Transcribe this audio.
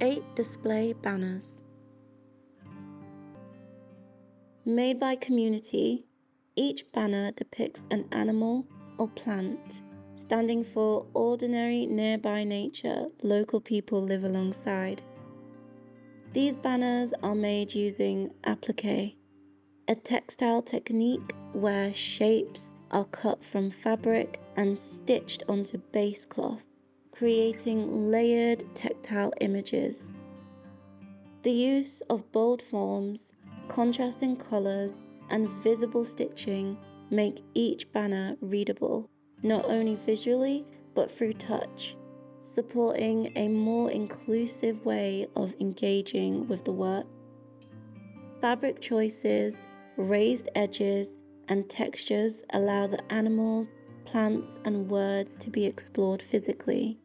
8 display banners. Made by community, each banner depicts an animal or plant, standing for ordinary nearby nature local people live alongside. These banners are made using applique, a textile technique where shapes are cut from fabric and stitched onto base cloth, creating layered tactile images. The use of bold forms, contrasting colors, and visible stitching make each banner readable, not only visually but through touch, supporting a more inclusive way of engaging with the work. Fabric choices, raised edges, and textures allow the animals, plants, and words to be explored physically,